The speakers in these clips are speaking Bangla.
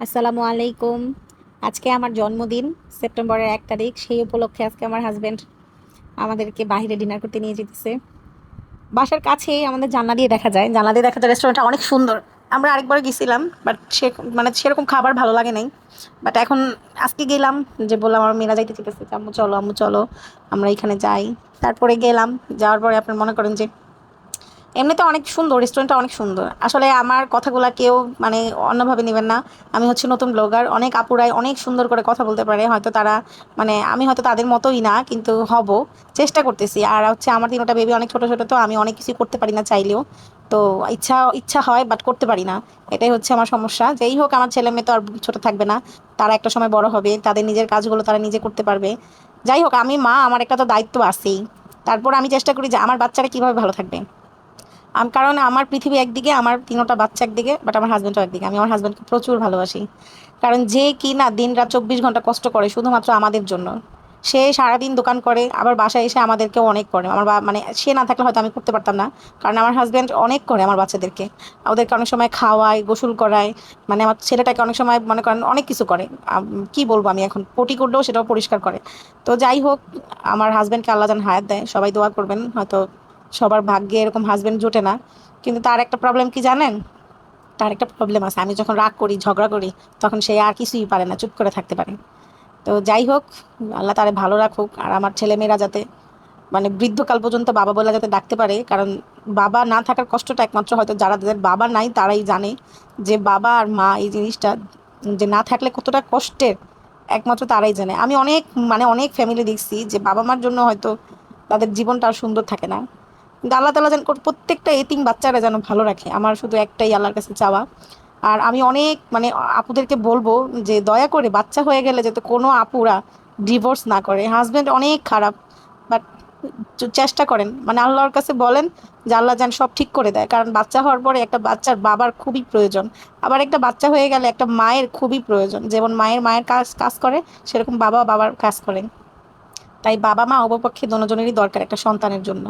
আসসালামু আলাইকুম। আজকে আমার জন্মদিন, সেপ্টেম্বরের 1 তারিখ। সেই উপলক্ষে আজকে আমার হাজব্যান্ড আমাদেরকে বাইরে ডিনার করতে নিয়ে যেতেছে। বাসার কাছেই আমাদের জানলা দিয়ে দেখা যায়, জানলা দিয়ে দেখা যায় রেস্টুরেন্টটা অনেক সুন্দর। আমরা আরেকবার গেছিলাম, বাট মানে সেরকম খাবার ভালো লাগে নাই। বাট এখন আজকে গেলাম, যে বললাম আমার মেয়েরা যাইতে চেতেছে, আম্মু চলো আম্মু চলো আমরা এখানে যাই। তারপরে গেলাম, যাওয়ার পরে আপনার মনে করেন যে এমনিতে অনেক সুন্দর, রেস্টুরেন্টটা অনেক সুন্দর। আসলে আমার কথাগুলা কেউ মানে অন্যভাবে নেবেন না। আমি হচ্ছে নতুন ব্লগার, অনেক আপুরাই অনেক সুন্দর করে কথা বলতে পারে, হয়তো তারা মানে আমি হয়তো তাদের মতোই না, কিন্তু হব, চেষ্টা করতেছি। আর হচ্ছে আমার তিনটা বেবি অনেক ছোটো ছোটো, তো আমি অনেক কিছু করতে পারি না চাইলেও। তো ইচ্ছা ইচ্ছা হয়, বাট করতে পারি না। এটাই হচ্ছে আমার সমস্যা। যেই হোক, আমার ছেলে মেয়ে তো আর ছোটো থাকবে না, তারা একটা সময় বড় হবে, তাদের নিজের কাজগুলো তারা নিজে করতে পারবে। যাই হোক, আমি মা, আমার একটা তো দায়িত্ব আছেই। তারপর আমি চেষ্টা করি যে আমার বাচ্চারা কীভাবে ভালো থাকবে। কারণ আমার পৃথিবী একদিকে, আমার তিনোটা বাচ্চা একদিকে, বাট আমার হাজব্যান্ডও একদিকে। আমি আমার হাজব্যান্ডকে প্রচুর ভালোবাসি, কারণ যে কি না দিন রাত 24 ঘন্টা কষ্ট করে শুধুমাত্র আমাদের জন্য। সে সারাদিন দোকান করে, আবার বাসায় এসে আমাদেরকেও অনেক করে। আমার মানে সে না থাকলে হয়তো আমি করতে পারতাম না, কারণ আমার হাজব্যান্ড অনেক করে আমার বাচ্চাদেরকে। ওদেরকে অনেক সময় খাওয়ায়, গোসল করায়, মানে আমার ছেলেটাকে অনেক সময় মনে করেন অনেক কিছু করে। কি বলবো, আমি এখন পটি করলেও সেটাও পরিষ্কার করে। তো যাই হোক, আমার হাজব্যান্ডকে আল্লাহ যেন হায়াত দেয়, সবাই দোয়া করবেন। হয়তো সবার ভাগ্যে এরকম হাজবেন্ড জোটে না, কিন্তু তার একটা প্রবলেম কি জানেন? তার একটা প্রবলেম আছে, আমি যখন রাগ করি, ঝগড়া করি, তখন সে আর কিছুই পারে না, চুপ করে থাকতে পারে। তো যাই হোক, আল্লাহ তারে ভালো রাখুক। আর আমার ছেলেমেয়েরা যাতে মানে বৃদ্ধকাল পর্যন্ত বাবা বলে যাতে ডাকতে পারে, কারণ বাবা না থাকার কষ্টটা একমাত্র হয়তো যারা, যাদের বাবা নাই তারাই জানে, যে বাবা আর মা এই জিনিসটা যে না থাকলে কতটা কষ্টের, একমাত্র তারাই জানে। আমি অনেক মানে অনেক ফ্যামিলি দেখছি যে বাবা মার জন্য হয়তো তাদের জীবনটা আর সুন্দর থাকে না। কিন্তু আল্লাহ তালা যেন প্রত্যেকটা এতিম বাচ্চারা যেন ভালো রাখে, আমার শুধু একটাই আল্লাহর কাছে চাওয়া। আর আমি অনেক মানে আপুদেরকে বলবো যে দয়া করে বাচ্চা হয়ে গেলে যাতে কোনো আপুরা ডিভোর্স না করে। হাজব্যান্ড অনেক খারাপ, বাট চেষ্টা করেন, মানে আল্লাহর কাছে বলেন যে আল্লাহ যেন সব ঠিক করে দেয়। কারণ বাচ্চা হওয়ার পরে একটা বাচ্চার বাবার খুবই প্রয়োজন, আবার একটা বাচ্চা হয়ে গেলে একটা মায়ের খুবই প্রয়োজন। যেমন মায়ের মায়ের কাজ কাজ করে, সেরকম বাবা বাবার কাজ করেন। তাই বাবা মা উভয়পক্ষে দুজনেরই দরকার একটা সন্তানের জন্য।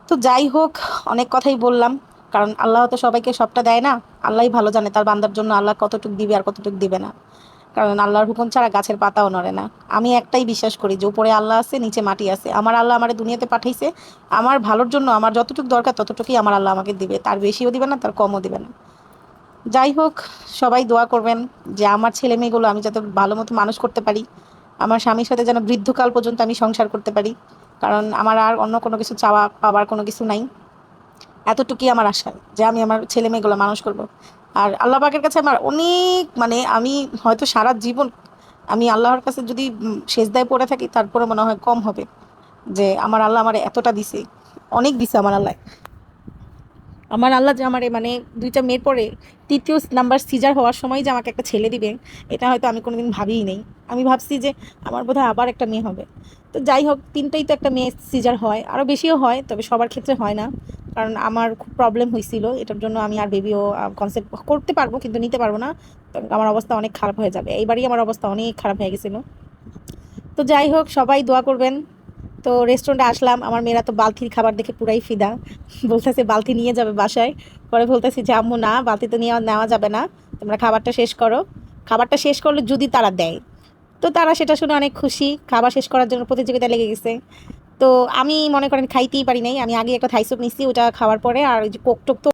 তো যাই হোক, অনেক কথাই বললাম, কারণ আল্লাহ তো সবাইকে সবটা দেয় না। আল্লাহই ভালো জানে তার বান্দার জন্য আল্লাহ কতটুক দিবে আর কতটুক দিবে না। কারণ আল্লাহর হুকুম ছাড়া গাছের পাতাও নড়ে না। আমি একটাই বিশ্বাস করি যে উপরে আল্লাহ আছে, নিচে মাটি আছে। আমার আল্লাহ আমার দুনিয়াতে পাঠাইছে আমার ভালোর জন্য। আমার যতটুকু দরকার ততটুকুই আমার আল্লাহ আমাকে দিবে, তার বেশিও দিবে না, তার কমও দিবে না। যাই হোক, সবাই দোয়া করবেন যে আমার ছেলে মেয়েগুলো আমি যাতে ভালো মতো মানুষ করতে পারি, আমার স্বামীর সাথে যেন বৃদ্ধকাল পর্যন্ত আমি সংসার করতে পারি। কারণ আমার আর অন্য কোনো কিছু চাওয়া পাবার কোনো কিছু নাই। এতটুকুই আমার আশা, যে আমি আমার ছেলে মেয়েগুলো মানুষ করব। আর আল্লাহ পাকের কাছে আমার অনেক মানে আমি হয়তো সারা জীবন আমি আল্লাহর কাছে যদি সেজদায় পড়ে থাকি, তারপরে মনে হয় কম হবে, যে আমার আল্লাহ আমার এতটা দিছে, অনেক দিছে আমার আল্লাহ। আমার আল্লাহ যে আমারে মানে দুইটা মেয়ের পরে তৃতীয় নাম্বার সিজার হওয়ার সময় যে আমাকে একটা ছেলে দিবে, এটা হয়তো আমি কোনোদিন ভাবিই নেই। আমি ভাবছি যে আমার বোধহয় আবার একটা মেয়ে হবে। তো যাই হোক, তিনটেই তো একটা মেয়ে সিজার হয়, আরও বেশিও হয়, তবে সবার ক্ষেত্রে হয় না। কারণ আমার খুব প্রবলেম হয়েছিল, এটার জন্য আমি আর বেবিও কনসেপ্ট করতে পারবো কিন্তু নিতে পারবো না। তো আমার অবস্থা অনেক খারাপ হয়ে যাবে, এইবারই আমার অবস্থা অনেক খারাপ হয়ে গেছিলো। তো যাই হোক, সবাই দোয়া করবেন। তো রেস্টুরেন্টে আসলাম, আমার মেয়েরা তো বালতির খাবার দেখে পুরাই ফিদা, বলতেছে বালতি নিয়ে যাবে বাসায়। পরে বলতেছি যে আম্মু না, বালতি তো নিয়ে নেওয়া যাবে না, তোমরা খাবারটা শেষ করো। খাবারটা শেষ করলে যদি তারা দেয়, তো তারা সেটা শুনে অনেক খুশি। খাবার শেষ করার জন্য প্রতিযোগিতা লেগে গেছে। তো আমি মনে করেন খাইতেই পারি নাই, আমি আগে একটা থাই স্যুপ নিচ্ছি, ওটা খাওয়ার পরে আর ওই যে কোক টোক তো